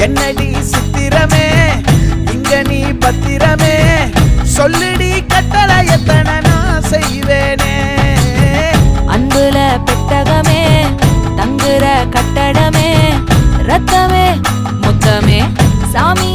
என்னடி சித்திரமே இங்க நீ பத்திரமே சொல்லுடி கட்டளை எத்தனை நான் செய்வேனே அன்புல பெட்டகமே தங்குற கட்டடமே ரத்தமே முத்தமே சாமி